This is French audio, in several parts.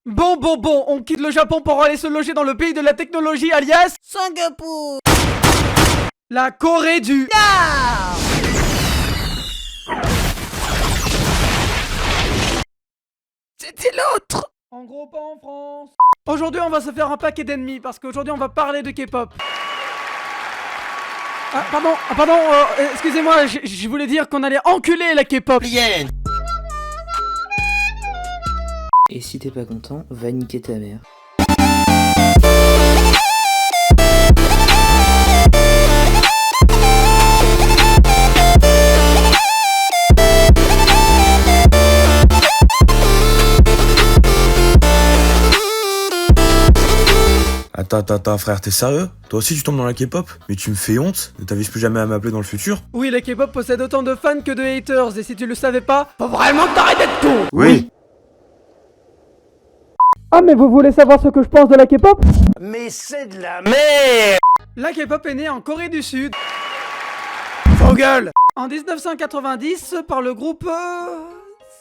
Bon, on quitte le Japon pour aller se loger dans le pays de la technologie alias Singapour. la Corée du... Nord. C'était l'autre. En gros, pas en France. Aujourd'hui, on va se faire un paquet d'ennemis parce qu'aujourd'hui, on va parler de K-pop. Ah, pardon, excusez-moi, je voulais dire qu'on allait enculer la K-pop. Et si t'es pas content, va niquer ta mère. Attends, frère, t'es sérieux? Toi aussi tu tombes dans la K-pop? Mais tu me fais honte? Ne t'avises plus jamais à m'appeler dans le futur? Oui, la K-pop possède autant de fans que de haters, et si tu le savais pas, faut vraiment que t'arrêtes d'être con. Oui. Ah, mais vous voulez savoir ce que je pense de la K-pop? Mais c'est de la merde. La K-pop est née en Corée du Sud. Faux gueule. En 1990 par le groupe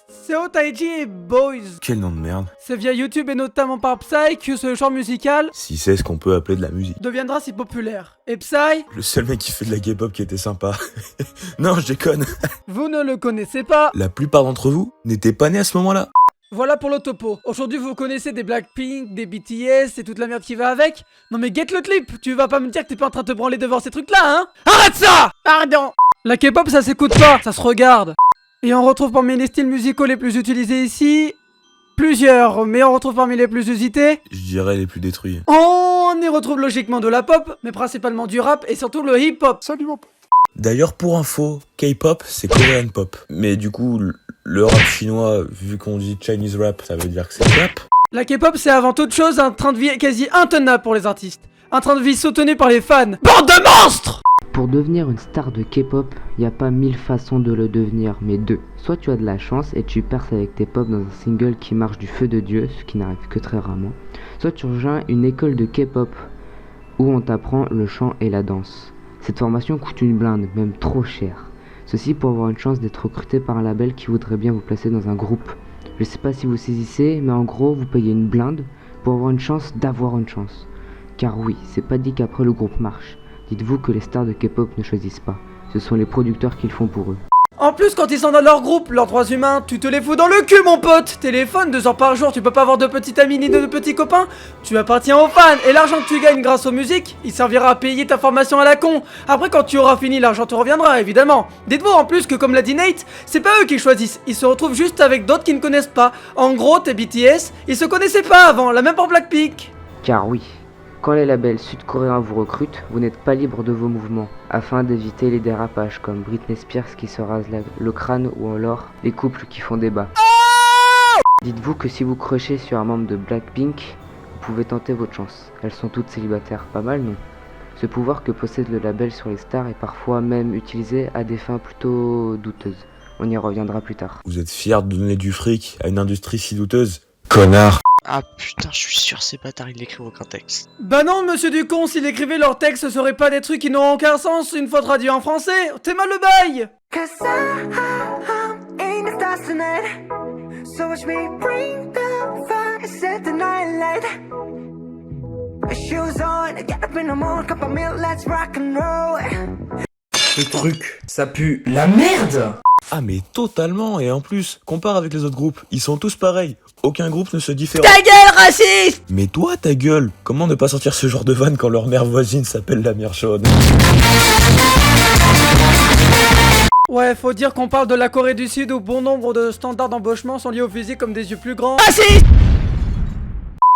Seo Taiji et Boys. Quel nom de merde. C'est via YouTube et notamment par Psy que ce genre musical Si c'est ce qu'on peut appeler de la musique. deviendra si populaire. Et Psy, Le seul mec qui fait de la K-pop qui était sympa. Non, je déconne. vous ne le connaissez pas. La plupart d'entre vous n'étaient pas nés à ce moment-là. Voilà pour le topo. Aujourd'hui, vous connaissez des Blackpink, des BTS et toute la merde qui va avec. Non mais get le clip. Tu vas pas me dire que t'es pas en train de te branler devant ces trucs-là, hein? Arrête ça! Pardon. La K-pop, ça s'écoute pas, ça se regarde. Et on retrouve parmi les styles musicaux les plus utilisés ici plusieurs, mais on retrouve parmi les plus usités. Je dirais les plus détruits. On y retrouve logiquement de la pop, mais principalement du rap et surtout le hip-hop. Salut mon pote. D'ailleurs, pour info, K-pop, c'est Korean pop. Mais du coup, le rap chinois, vu qu'on dit Chinese rap, ça veut dire que c'est rap. La K-pop, c'est avant toute chose un train de vie quasi intenable pour les artistes. Un train de vie soutenu par les fans. Bande de monstres! Pour devenir une star de K-pop, y a pas 1000 façons de le devenir, mais 2. Soit tu as de la chance et tu perces avec tes pop dans un single qui marche du feu de Dieu, ce qui n'arrive que très rarement. Soit tu rejoins une école de K-pop où on t'apprend le chant et la danse. Cette formation coûte une blinde, même trop cher. Ceci pour avoir une chance d'être recruté par un label qui voudrait bien vous placer dans un groupe. Je sais pas si vous saisissez, mais en gros vous payez une blinde pour avoir une chance d'avoir une chance. Car oui, c'est pas dit qu'après le groupe marche. Dites-vous que les stars de K-pop ne choisissent pas, ce sont les producteurs qui le font pour eux. En plus, quand ils sont dans leur groupe, leurs droits humains, tu te les fous dans le cul, mon pote. Téléphone 2 heures par jour, tu peux pas avoir de petits amis ni de petits copains. Tu appartiens aux fans, et l'argent que tu gagnes grâce aux musiques, il servira à payer ta formation à la con. Après, quand tu auras fini, l'argent te reviendra, évidemment. Dites-vous en plus que, comme l'a dit Nate, c'est pas eux qui choisissent, ils se retrouvent juste avec d'autres qui ne connaissent pas. En gros, tes BTS, ils se connaissaient pas avant, la même pour Blackpink. Car oui, quand les labels sud-coréens vous recrutent, vous n'êtes pas libre de vos mouvements, afin d'éviter les dérapages comme Britney Spears qui se rase le crâne ou alors les couples qui font débat. Dites-vous que si vous crochez sur un membre de Blackpink, vous pouvez tenter votre chance. Elles sont toutes célibataires, pas mal non? Ce pouvoir que possède le label sur les stars est parfois même utilisé à des fins plutôt douteuses. On y reviendra plus tard. Vous êtes fiers de donner du fric à une industrie si douteuse? Connard. Ah putain, je suis sûr ces bâtards ils l'écrivent aucun texte. Bah non, monsieur Ducon, s'il écrivait leurs textes, ce serait pas des trucs qui n'ont aucun sens une fois traduits en français. T'es mal le bail! Cause I'm in the stars tonight. So watch me bring the fire, set the night light. Shoes on, get up in the morning, cup of milk, let's rock and roll. Ce truc, ça pue la merde! Ah mais totalement, et en plus, compare avec les autres groupes, ils sont tous pareils. Aucun groupe ne se différencie. Ta gueule, raciste! Mais toi, ta gueule, comment ne pas sortir ce genre de vanne quand leur mère voisine s'appelle la mère chaude? Ouais, faut dire qu'on parle de la Corée du Sud où bon nombre de standards d'embauchement sont liés au physique comme des yeux plus grands. Raciste!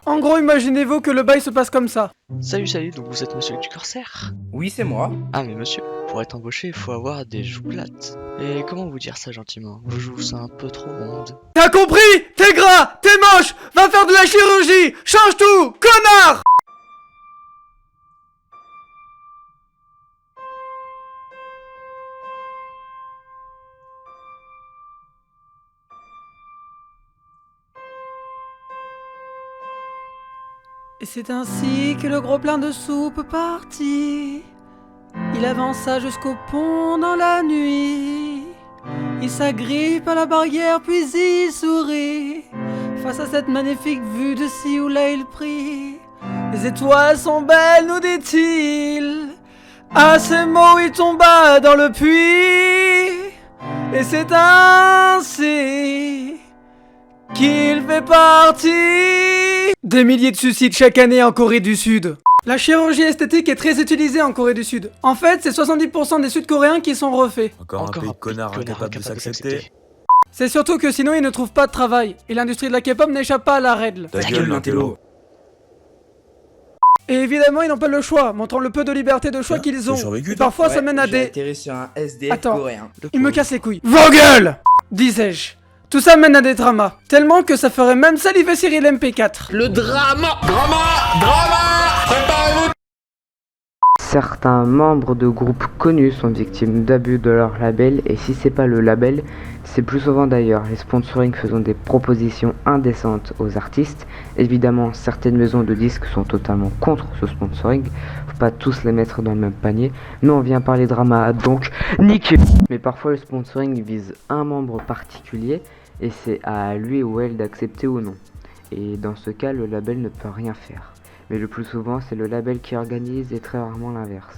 En gros, imaginez-vous que le bail se passe comme ça. Salut, donc vous êtes monsieur du corsaire? Oui, c'est moi. Ah mais monsieur, pour être embauché, il faut avoir des joues plates. Et comment vous dire ça gentiment? Vos joues sont un peu trop rondes. T'as compris? T'es gras, t'es moche, va faire de la chirurgie, change tout, connard! Et c'est ainsi que le gros plein de soupe partit. Il avança jusqu'au pont dans la nuit. Il s'agrippe à la barrière puis il sourit. Face à cette magnifique vue de ci où là il prie, les étoiles sont belles, nous dit-il. À ces mots, il tomba dans le puits, et c'est ainsi qu'il fait partie des milliers de suicides chaque année en Corée du Sud. La chirurgie esthétique est très utilisée en Corée du Sud. En fait, c'est 70% des Sud-Coréens qui sont refaits. Encore un pays connard incapable de s'accepter. C'est surtout que sinon ils ne trouvent pas de travail, et l'industrie de la K-pop n'échappe pas à la règle. Ta gueule, l'intello. Et évidemment, ils n'ont pas le choix, montrant le peu de liberté de choix Ah, qu'ils t'as ont. survécu, Et toi parfois, ça mène à J'ai des... atterri sur un SDF Attends. coréen. Il me casse les couilles. Vos gueules, disais-je. Tout ça mène à des dramas. Tellement que ça ferait même saliver Cyril MP4. Le drama. Certains membres de groupes connus sont victimes d'abus de leur label, et si c'est pas le label, c'est plus souvent d'ailleurs les sponsoring faisant des propositions indécentes aux artistes. Évidemment, certaines maisons de disques sont totalement contre ce sponsoring, faut pas tous les mettre dans le même panier, mais on vient parler drama, donc niquez. Mais parfois le sponsoring vise un membre particulier, et c'est à lui ou elle d'accepter ou non. Et dans ce cas, le label ne peut rien faire. Mais le plus souvent, c'est le label qui organise et très rarement l'inverse.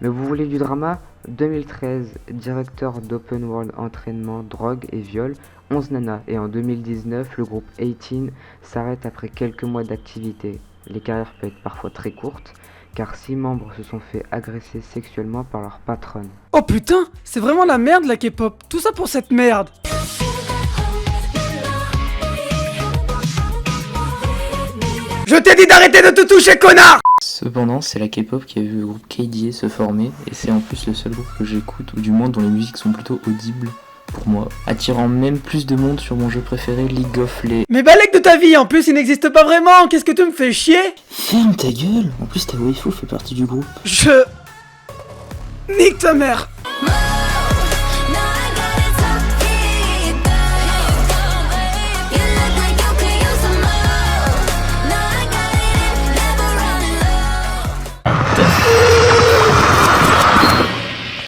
Mais vous voulez du drama ? 2013, directeur d'Open World Entraînement, Drogue et Viol, 11 nanas. Et en 2019, le groupe 18 s'arrête après quelques mois d'activité. Les carrières peuvent être parfois très courtes, car 6 membres se sont fait agresser sexuellement par leur patronne. Oh putain, c'est vraiment la merde la K-pop. Tout ça pour cette merde. Je t'ai dit d'arrêter de te toucher, connard! Cependant, c'est la K-pop qui a vu le groupe KDA se former, et c'est en plus le seul groupe que j'écoute, ou du moins dont les musiques sont plutôt audibles pour moi, attirant même plus de monde sur mon jeu préféré League of Legends. Mais balèque de ta vie, en plus il n'existe pas vraiment, qu'est-ce que tu me fais chier? Ferme ta gueule, en plus ta waifu fait partie du groupe. Je... Nique ta mère!